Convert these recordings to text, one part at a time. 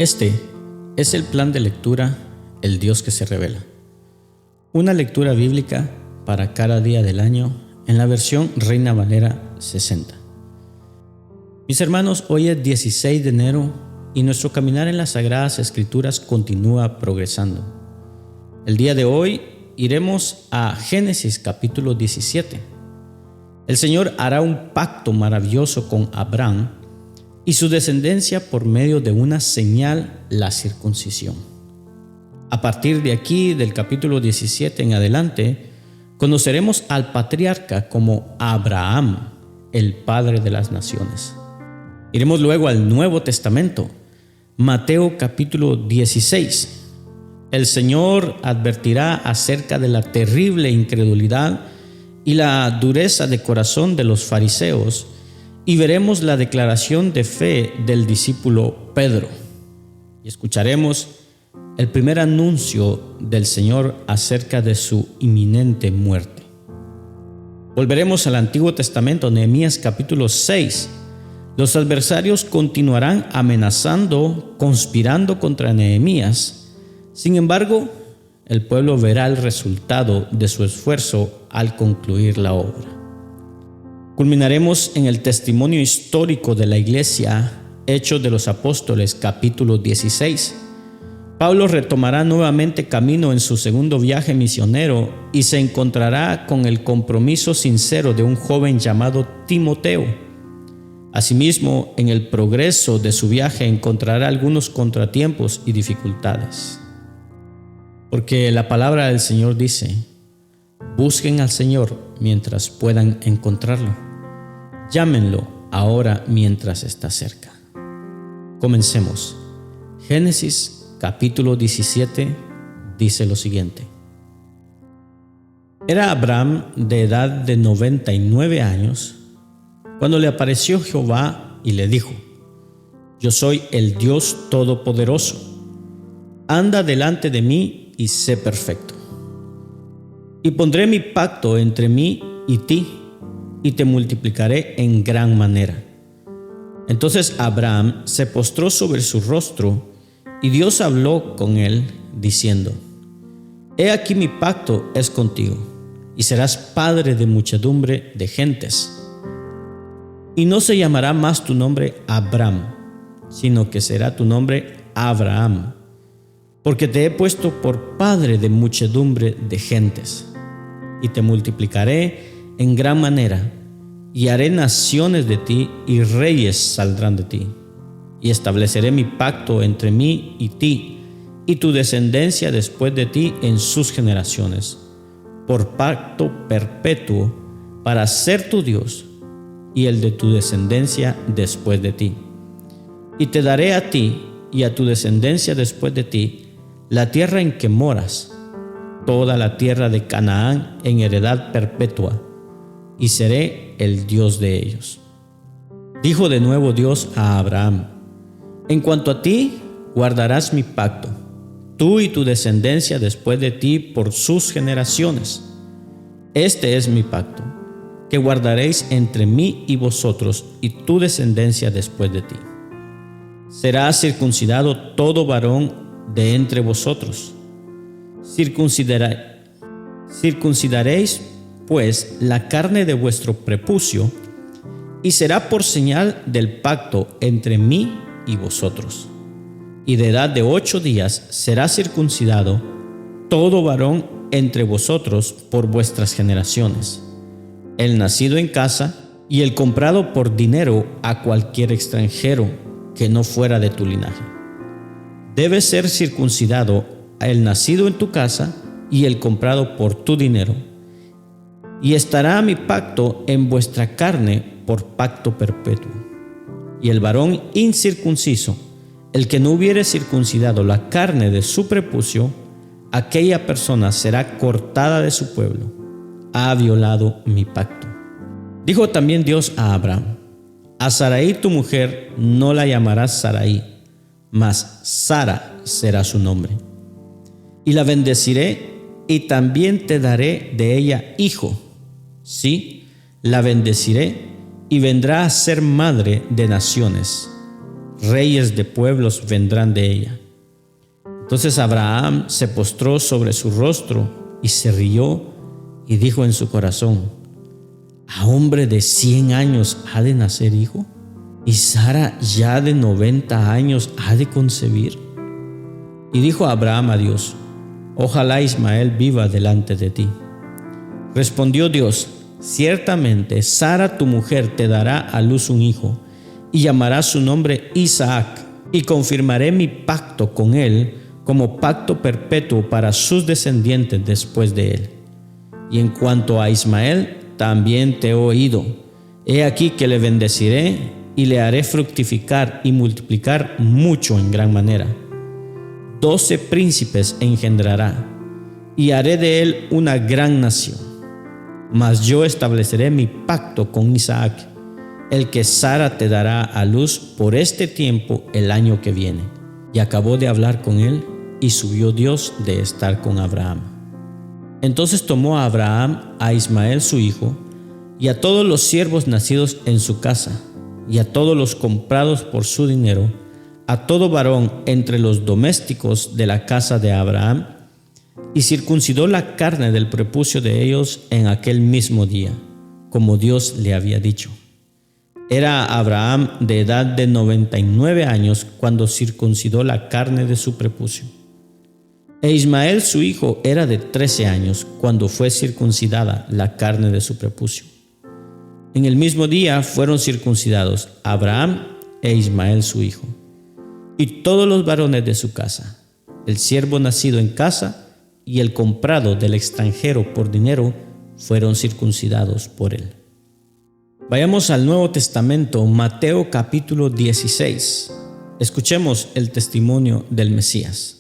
Este es el plan de lectura, El Dios que se revela. Una lectura bíblica para cada día del año en la versión Reina Valera 60. Mis hermanos, hoy es 16 de enero y nuestro caminar en las Sagradas Escrituras continúa progresando. El día de hoy iremos a Génesis capítulo 17. El Señor hará un pacto maravilloso con Abraham y su descendencia por medio de una señal, la circuncisión. A partir de aquí, del capítulo 17 en adelante, conoceremos al patriarca como Abraham, el padre de las naciones. Iremos luego al Nuevo Testamento, Mateo capítulo 16. El Señor advertirá acerca de la terrible incredulidad y la dureza de corazón de los fariseos, y veremos la declaración de fe del discípulo Pedro. Y escucharemos el primer anuncio del Señor acerca de su inminente muerte. Volveremos al Antiguo Testamento, Nehemías capítulo 6. Los adversarios continuarán amenazando, conspirando contra Nehemías. Sin embargo, el pueblo verá el resultado de su esfuerzo al concluir la obra. Culminaremos en el testimonio histórico de la iglesia, Hechos de los Apóstoles, capítulo 16. Pablo retomará nuevamente camino en su segundo viaje misionero y se encontrará con el compromiso sincero de un joven llamado Timoteo. Asimismo, en el progreso de su viaje encontrará algunos contratiempos y dificultades. Porque la palabra del Señor dice: busquen al Señor mientras puedan encontrarlo. Llámenlo ahora mientras está cerca. Comencemos. Génesis capítulo 17 dice lo siguiente. Era Abraham de edad de 99 años cuando le apareció Jehová y le dijo: yo soy el Dios Todopoderoso. Anda delante de mí y sé perfecto. Y pondré mi pacto entre mí y ti, y te multiplicaré en gran manera. Entonces Abraham se postró sobre su rostro, y Dios habló con él, diciendo: he aquí mi pacto es contigo, y serás padre de muchedumbre de gentes. Y no se llamará más tu nombre Abraham, sino que será tu nombre Abraham, porque te he puesto por padre de muchedumbre de gentes. Y te multiplicaré en gran manera, y haré naciones de ti, y reyes saldrán de ti. Y estableceré mi pacto entre mí y ti, y tu descendencia después de ti en sus generaciones, por pacto perpetuo, para ser tu Dios, y el de tu descendencia después de ti. Y te daré a ti y a tu descendencia después de ti la tierra en que moras, toda la tierra de Canaán en heredad perpetua, y seré el Dios de ellos. Dijo de nuevo Dios a Abraham: en cuanto a ti, guardarás mi pacto, tú y tu descendencia después de ti por sus generaciones. Este es mi pacto, que guardaréis entre mí y vosotros y tu descendencia después de ti. Será circuncidado todo varón de entre vosotros. Circuncidaréis pues la carne de vuestro prepucio, y será por señal del pacto entre mí y vosotros. Y de edad de 8 días será circuncidado todo varón entre vosotros por vuestras generaciones, el nacido en casa y el comprado por dinero a cualquier extranjero que no fuera de tu linaje. Debe ser circuncidado el nacido en tu casa y el comprado por tu dinero. Y estará mi pacto en vuestra carne por pacto perpetuo. Y el varón incircunciso, el que no hubiere circuncidado la carne de su prepucio, aquella persona será cortada de su pueblo. Ha violado mi pacto. Dijo también Dios a Abraham: a Sarai tu mujer no la llamarás Sarai, mas Sara será su nombre. Y la bendeciré, y también te daré de ella hijo. Sí, la bendeciré, y vendrá a ser madre de naciones. reyes de pueblos vendrán de ella. Entonces Abraham se postró sobre su rostro y se rió y dijo en su corazón: ¿a hombre de 100 años ha de nacer hijo? ¿Y Sara ya de 90 años ha de concebir? Y dijo Abraham a Dios: ojalá Ismael viva delante de ti. Respondió Dios: ciertamente Sara tu mujer te dará a luz un hijo, y llamarás su nombre Isaac, y confirmaré mi pacto con él como pacto perpetuo para sus descendientes después de él. Y en cuanto a Ismael, también te he oído. He aquí que le bendeciré y le haré fructificar y multiplicar mucho en gran manera. 12 príncipes engendrará, y haré de él una gran nación. Mas yo estableceré mi pacto con Isaac, el que Sara te dará a luz por este tiempo el año que viene. Y acabó de hablar con él, y subió Dios de estar con Abraham. Entonces tomó a Abraham a Ismael su hijo, y a todos los siervos nacidos en su casa, y a todos los comprados por su dinero, a todo varón entre los domésticos de la casa de Abraham, y circuncidó la carne del prepucio de ellos en aquel mismo día, como Dios le había dicho. Era Abraham de edad de 99 años cuando circuncidó la carne de su prepucio. E Ismael su hijo era de 13 años cuando fue circuncidada la carne de su prepucio. En el mismo día fueron circuncidados Abraham e Ismael su hijo, y todos los varones de su casa, el siervo nacido en casa y el comprado del extranjero por dinero, fueron circuncidados por él. Vayamos al Nuevo Testamento, Mateo capítulo 16. Escuchemos el testimonio del Mesías.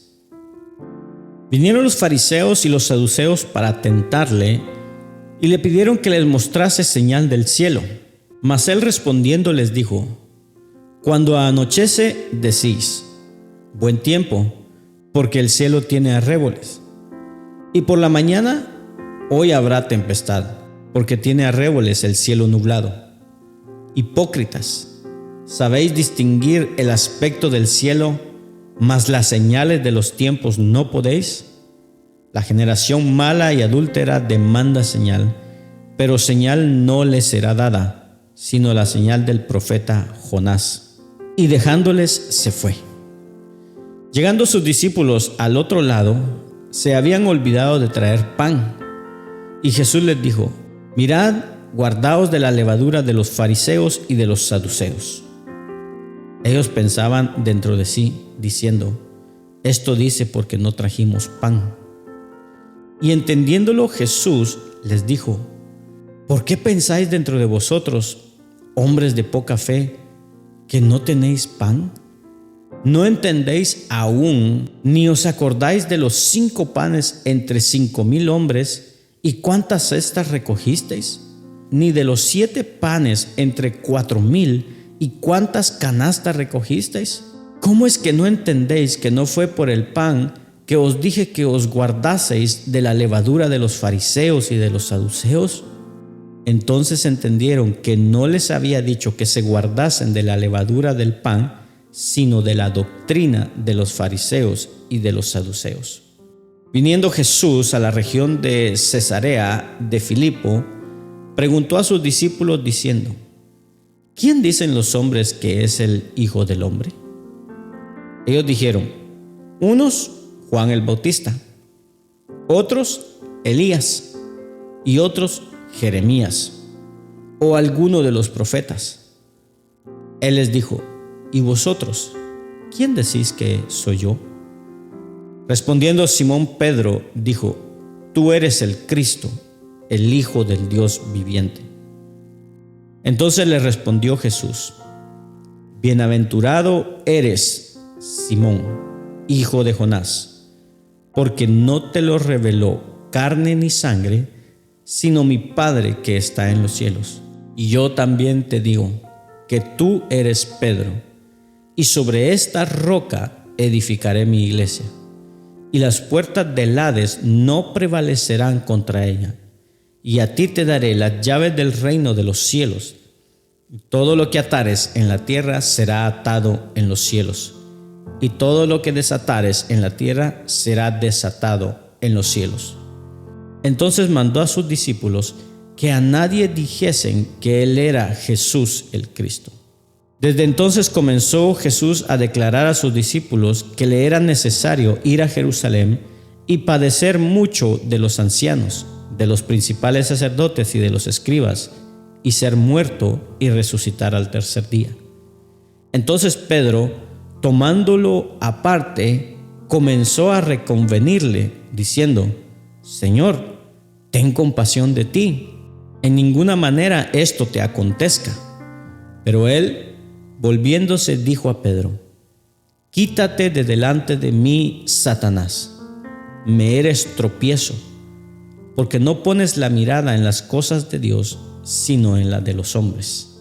Vinieron los fariseos y los saduceos para tentarle, y le pidieron que les mostrase señal del cielo. Mas él respondiendo les dijo: cuando anochece decís, buen tiempo, porque el cielo tiene arréboles. Y por la mañana, hoy habrá tempestad, porque tiene arréboles el cielo nublado. Hipócritas, sabéis distinguir el aspecto del cielo, mas las señales de los tiempos no podéis. La generación mala y adúltera demanda señal, pero señal no le será dada, sino la señal del profeta Jonás. Y dejándoles se fue. Llegando sus discípulos al otro lado, se habían olvidado de traer pan. Y Jesús les dijo: mirad, guardaos de la levadura de los fariseos y de los saduceos. Ellos pensaban dentro de sí, diciendo: esto dice porque no trajimos pan. Y entendiéndolo Jesús les dijo: ¿por qué pensáis dentro de vosotros, hombres de poca fe, que no tenéis pan? ¿No entendéis aún, ni os acordáis de los 5 panes entre 5,000 hombres, y cuántas cestas recogisteis? Ni de los 7 panes entre 4,000, y cuántas canastas recogisteis? ¿Cómo es que no entendéis que no fue por el pan que os dije que os guardaseis de la levadura de los fariseos y de los saduceos? Entonces entendieron que no les había dicho que se guardasen de la levadura del pan, sino de la doctrina de los fariseos y de los saduceos. Viniendo Jesús a la región de Cesarea de Filipo, preguntó a sus discípulos diciendo: ¿quién dicen los hombres que es el Hijo del Hombre? Ellos dijeron: unos, Juan el Bautista; otros, Elías; y otros, Jeremías, o alguno de los profetas. Él les dijo: ¿y vosotros, quién decís que soy yo? Respondiendo Simón Pedro, dijo: tú eres el Cristo, el Hijo del Dios viviente. Entonces le respondió Jesús: bienaventurado eres, Simón, hijo de Jonás, porque no te lo reveló carne ni sangre, sino mi Padre que está en los cielos. Y yo también te digo que tú eres Pedro, y sobre esta roca edificaré mi iglesia, y las puertas del Hades no prevalecerán contra ella. Y a ti te daré las llaves del reino de los cielos. Todo lo que atares en la tierra será atado en los cielos, y todo lo que desatares en la tierra será desatado en los cielos. Entonces mandó a sus discípulos que a nadie dijesen que él era Jesús el Cristo. Desde entonces comenzó Jesús a declarar a sus discípulos que le era necesario ir a Jerusalén y padecer mucho de los ancianos, de los principales sacerdotes y de los escribas, y ser muerto y resucitar al tercer día. Entonces Pedro, tomándolo aparte, comenzó a reconvenirle, diciendo: Señor, ten compasión de ti, en ninguna manera esto te acontezca. Pero él, volviéndose, dijo a Pedro: Quítate de delante de mí, Satanás, me eres tropiezo, porque no pones la mirada en las cosas de Dios, sino en las de los hombres.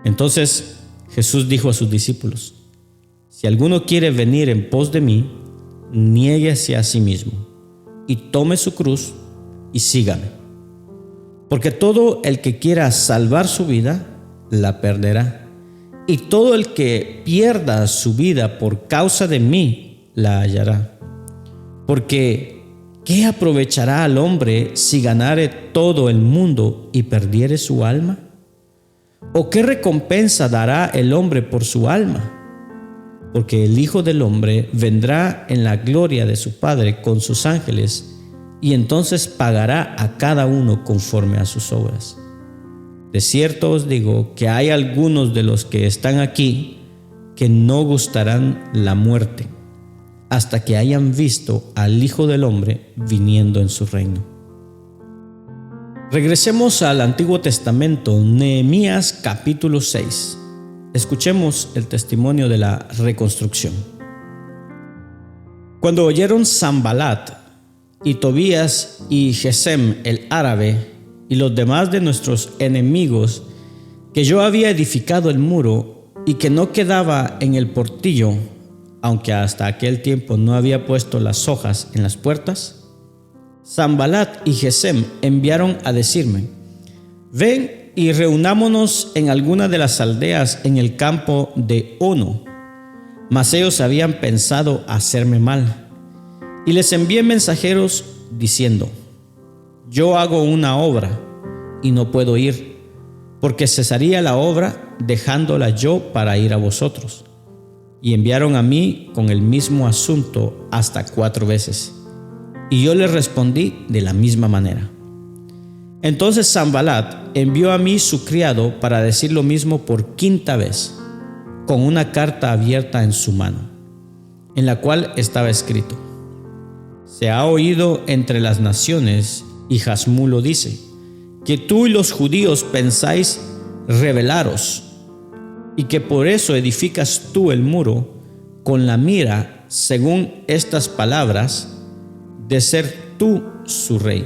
Entonces Jesús dijo a sus discípulos: Si alguno quiere venir en pos de mí, niéguese a sí mismo, y tome su cruz y sígame. Porque todo el que quiera salvar su vida, la perderá, y todo el que pierda su vida por causa de mí, la hallará. Porque ¿qué aprovechará al hombre si ganare todo el mundo y perdiere su alma? ¿O qué recompensa dará el hombre por su alma? Porque el Hijo del Hombre vendrá en la gloria de su Padre con sus ángeles, y entonces pagará a cada uno conforme a sus obras. De cierto os digo que hay algunos de los que están aquí que no gustarán la muerte hasta que hayan visto al Hijo del Hombre viniendo en su reino. Regresemos al Antiguo Testamento, Nehemías capítulo 6. Escuchemos el testimonio de la reconstrucción. Cuando oyeron Sanbalat y Tobías y Gesem el árabe y los demás de nuestros enemigos que yo había edificado el muro y que no quedaba en el portillo, aunque hasta aquel tiempo no había puesto las hojas en las puertas, Sanbalat y Gesem enviaron a decirme: Ven y reunámonos en alguna de las aldeas en el campo de Ono. Mas ellos habían pensado hacerme mal. Y les envié mensajeros diciendo: Yo hago una obra y no puedo ir, porque cesaría la obra dejándola yo para ir a vosotros. Y enviaron a mí con el mismo asunto hasta 4 veces. Y yo les respondí de la misma manera. Entonces Sanbalat envió a mí su criado para decir lo mismo por 5ª vez, con una carta abierta en su mano, en la cual estaba escrito: Se ha oído entre las naciones, y Jasmulo dice, que tú y los judíos pensáis rebelaros, y que por eso edificas tú el muro con la mira, según estas palabras, de ser tú su rey,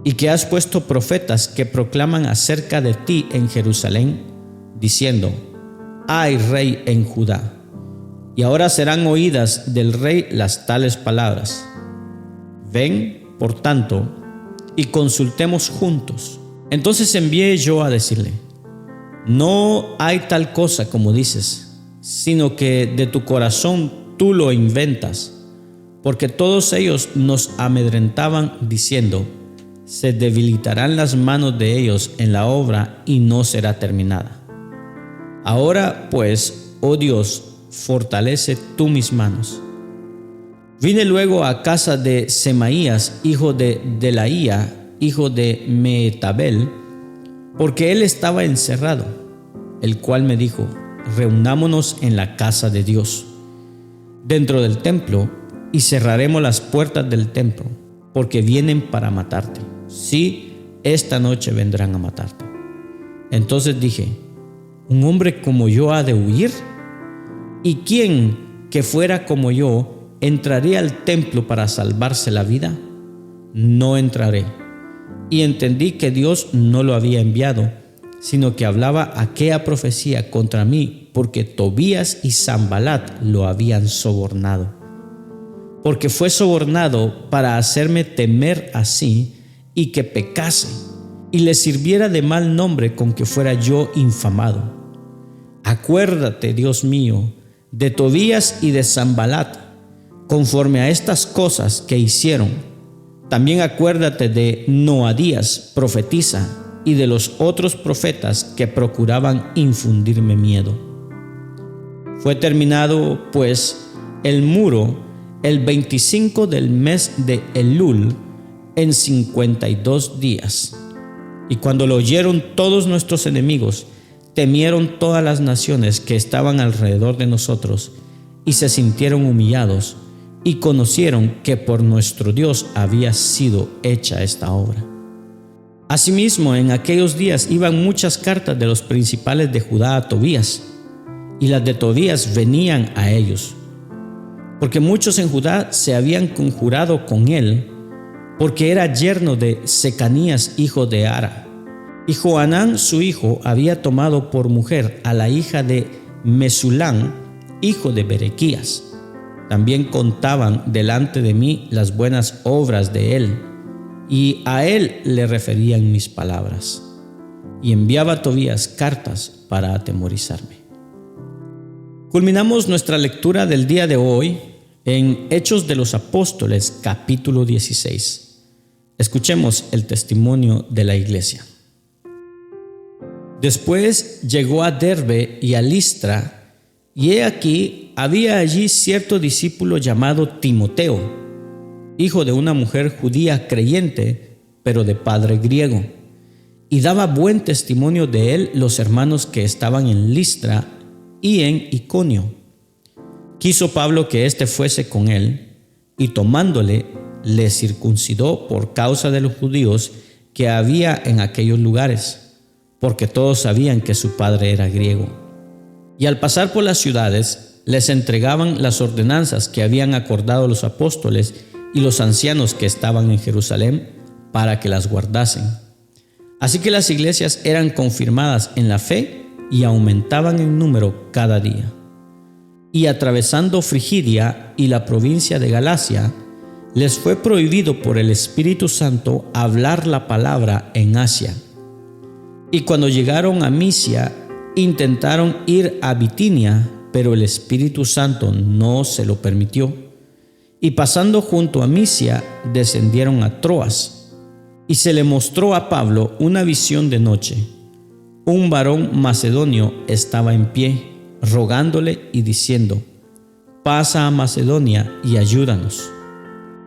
y que has puesto profetas que proclaman acerca de ti en Jerusalén, diciendo: Hay rey en Judá. Y ahora serán oídas del rey las tales palabras. Ven, por tanto, y consultemos juntos. Entonces envié yo a decirle: No hay tal cosa como dices, sino que de tu corazón tú lo inventas, porque todos ellos nos amedrentaban diciendo: Se debilitarán las manos de ellos en la obra y no será terminada. Ahora pues, oh Dios, fortalece tú mis manos. Vine luego a casa de Semaías, hijo de Delaía, hijo de Mehetabel, porque él estaba encerrado, el cual me dijo: Reunámonos en la casa de Dios, dentro del templo, y cerraremos las puertas del templo, porque vienen para matarte. Sí, esta noche vendrán a matarte. Entonces dije: ¿Un hombre como yo ha de huir? ¿Y quién que fuera como yo entraría al templo para salvarse la vida? No entraré. Y entendí que Dios no lo había enviado, sino que hablaba aquella profecía contra mí, porque Tobías y Sanbalat lo habían sobornado. Porque fue sobornado para hacerme temer así y que pecase, y le sirviera de mal nombre con que fuera yo infamado. Acuérdate, Dios mío, de Tobías y de Sanbalat, conforme a estas cosas que hicieron. También acuérdate de Noadías, profetisa, y de los otros profetas que procuraban infundirme miedo. Fue terminado, pues, el muro el 25 del mes de Elul, en 52 días. Y cuando lo oyeron todos nuestros enemigos, temieron todas las naciones que estaban alrededor de nosotros, y se sintieron humillados, y conocieron que por nuestro Dios había sido hecha esta obra. Asimismo, en aquellos días iban muchas cartas de los principales de Judá a Tobías, y las de Tobías venían a ellos, porque muchos en Judá se habían conjurado con él, porque era yerno de Secanías, hijo de Ara. Y Johanán, su hijo, había tomado por mujer a la hija de Mesulán, hijo de Berequías. También contaban delante de mí las buenas obras de él, y a él le referían mis palabras. Y enviaba a Tobías cartas para atemorizarme. Culminamos nuestra lectura del día de hoy en Hechos de los Apóstoles, capítulo 16. Escuchemos el testimonio de la iglesia. Después llegó a Derbe y a Listra, y he aquí había allí cierto discípulo llamado Timoteo, hijo de una mujer judía creyente, pero de padre griego, y daba buen testimonio de él los hermanos que estaban en Listra y en Iconio. Quiso Pablo que éste fuese con él, y tomándole, le circuncidó por causa de los judíos que había en aquellos lugares, porque todos sabían que su padre era griego. Y al pasar por las ciudades, les entregaban las ordenanzas que habían acordado los apóstoles y los ancianos que estaban en Jerusalén, para que las guardasen. Así que las iglesias eran confirmadas en la fe y aumentaban en número cada día. Y atravesando Frigidia y la provincia de Galacia, les fue prohibido por el Espíritu Santo hablar la palabra en Asia. Y cuando llegaron a Misia, intentaron ir a Bitinia, pero el Espíritu Santo no se lo permitió. Y pasando junto a Misia, descendieron a Troas. Y se le mostró a Pablo una visión de noche. Un varón macedonio estaba en pie, rogándole y diciendo: pasa a Macedonia y ayúdanos.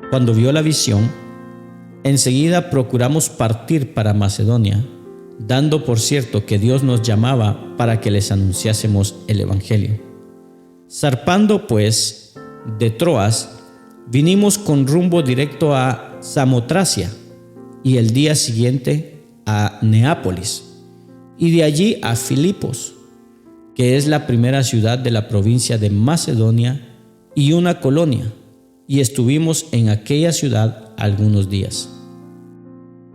Cuando vio la visión, enseguida procuramos partir para Macedonia, dando por cierto que Dios nos llamaba para que les anunciásemos el evangelio. Zarpando pues de Troas, vinimos con rumbo directo a Samotracia, y el día siguiente a Neápolis, y de allí a Filipos, que es la primera ciudad de la provincia de Macedonia y una colonia, y estuvimos en aquella ciudad algunos días.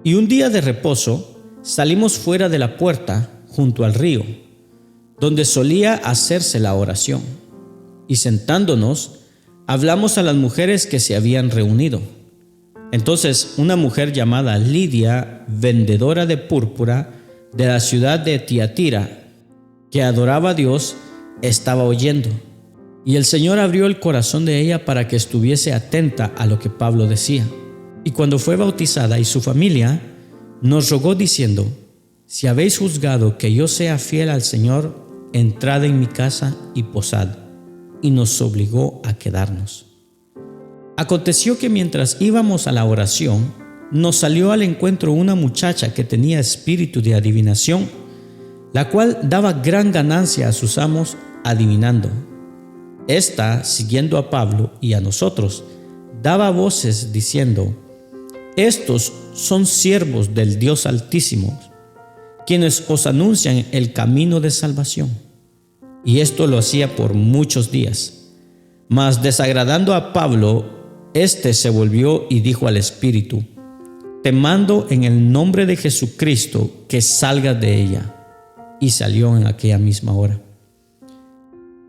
Y un día de reposo salimos fuera de la puerta junto al río, donde solía hacerse la oración, y sentándonos hablamos a las mujeres que se habían reunido. Entonces una mujer llamada Lidia, vendedora de púrpura de la ciudad de Tiatira, que adoraba a Dios, estaba oyendo, y el Señor abrió el corazón de ella para que estuviese atenta a lo que Pablo decía. Y cuando fue bautizada y su familia, nos rogó diciendo: si habéis juzgado que yo sea fiel al Señor, entrad en mi casa y posad. Y nos obligó a quedarnos. Aconteció que mientras íbamos a la oración, nos salió al encuentro una muchacha que tenía espíritu de adivinación, la cual daba gran ganancia a sus amos adivinando. Esta, siguiendo a Pablo y a nosotros, daba voces diciendo: estos son siervos del Dios Altísimo, quienes os anuncian el camino de salvación. Y esto lo hacía por muchos días. Mas desagradando a Pablo, éste se volvió y dijo al espíritu: te mando en el nombre de Jesucristo que salgas de ella. Y salió en aquella misma hora.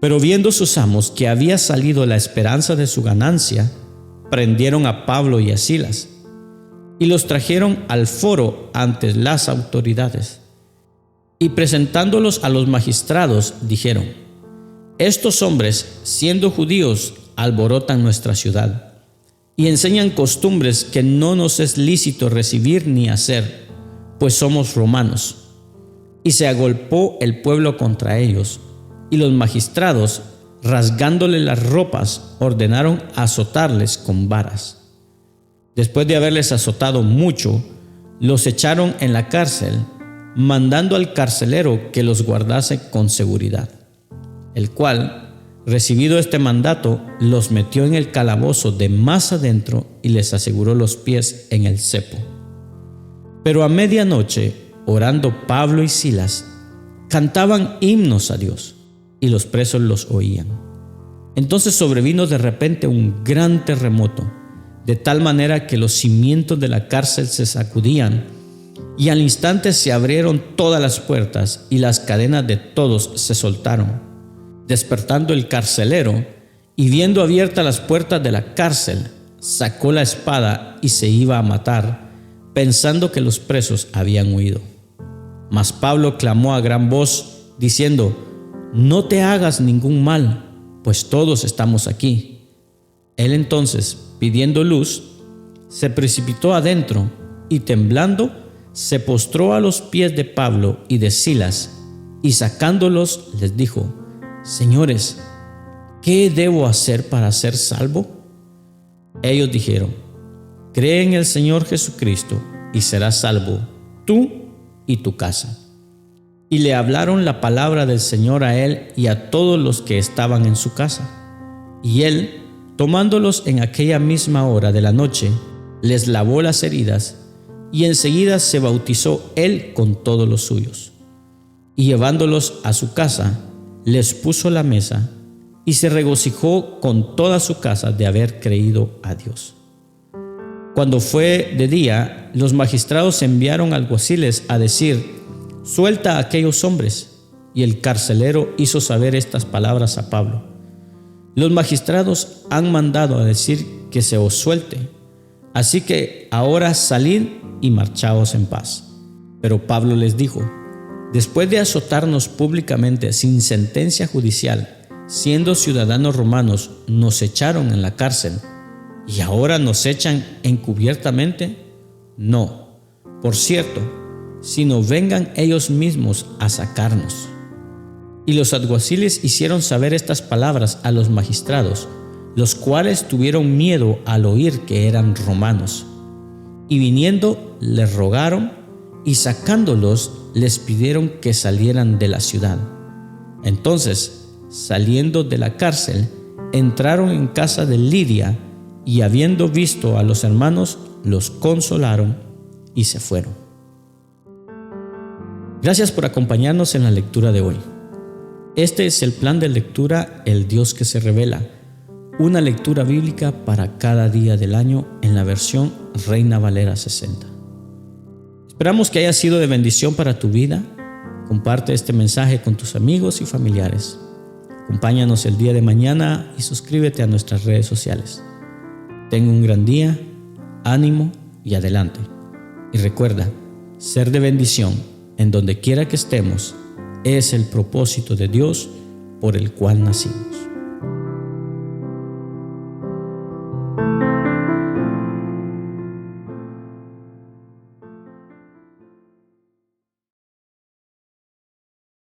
Pero viendo sus amos que había salido la esperanza de su ganancia, prendieron a Pablo y a Silas. y los trajeron al foro ante las autoridades. Y presentándolos a los magistrados, dijeron: estos hombres, siendo judíos, alborotan nuestra ciudad y enseñan costumbres que no nos es lícito recibir ni hacer, pues somos romanos. Y se agolpó el pueblo contra ellos, y los magistrados, rasgándole las ropas, ordenaron azotarles con varas. Después de haberles azotado mucho, los echaron en la cárcel, mandando al carcelero que los guardase con seguridad, el cual, recibido este mandato, los metió en el calabozo de más adentro y les aseguró los pies en el cepo. Pero a medianoche, orando Pablo y Silas, cantaban himnos a Dios, y los presos los oían. Entonces sobrevino de repente un gran terremoto, de tal manera que los cimientos de la cárcel se sacudían, y al instante se abrieron todas las puertas, y las cadenas de todos se soltaron. Despertando el carcelero, y viendo abiertas las puertas de la cárcel, sacó la espada y se iba a matar, pensando que los presos habían huido. Mas Pablo clamó a gran voz, diciendo: no te hagas ningún mal, pues todos estamos aquí. Él entonces, pidiendo luz, se precipitó adentro y temblando, se postró a los pies de Pablo y de Silas, y sacándolos les dijo: señores, ¿qué debo hacer para ser salvo? Ellos dijeron: cree en el Señor Jesucristo y serás salvo, tú y tu casa. Y le hablaron la palabra del Señor a él y a todos los que estaban en su casa. Y él, tomándolos en aquella misma hora de la noche, les lavó las heridas, y enseguida se bautizó él con todos los suyos. Y llevándolos a su casa, les puso la mesa, y se regocijó con toda su casa de haber creído a Dios. Cuando fue de día, los magistrados enviaron alguaciles a decir: suelta a aquellos hombres. Y el carcelero hizo saber estas palabras a Pablo: los magistrados han mandado a decir que se os suelte, así que ahora salid y marchaos en paz. Pero Pablo les dijo: después de azotarnos públicamente sin sentencia judicial, siendo ciudadanos romanos, nos echaron en la cárcel, ¿y ahora nos echan encubiertamente? No, por cierto, sino vengan ellos mismos a sacarnos. Y los alguaciles hicieron saber estas palabras a los magistrados, los cuales tuvieron miedo al oír que eran romanos. Y viniendo, les rogaron, y sacándolos, les pidieron que salieran de la ciudad. Entonces, saliendo de la cárcel, entraron en casa de Lidia, y habiendo visto a los hermanos, los consolaron y se fueron. Gracias por acompañarnos en la lectura de hoy. Este es el plan de lectura El Dios que se revela, una lectura bíblica para cada día del año en la versión Reina Valera 60. Esperamos que haya sido de bendición para tu vida. Comparte este mensaje con tus amigos y familiares. Acompáñanos el día de mañana y suscríbete a nuestras redes sociales. Ten un gran día, ánimo y adelante. Y recuerda, ser de bendición en donde quiera que estemos es el propósito de Dios por el cual nacimos.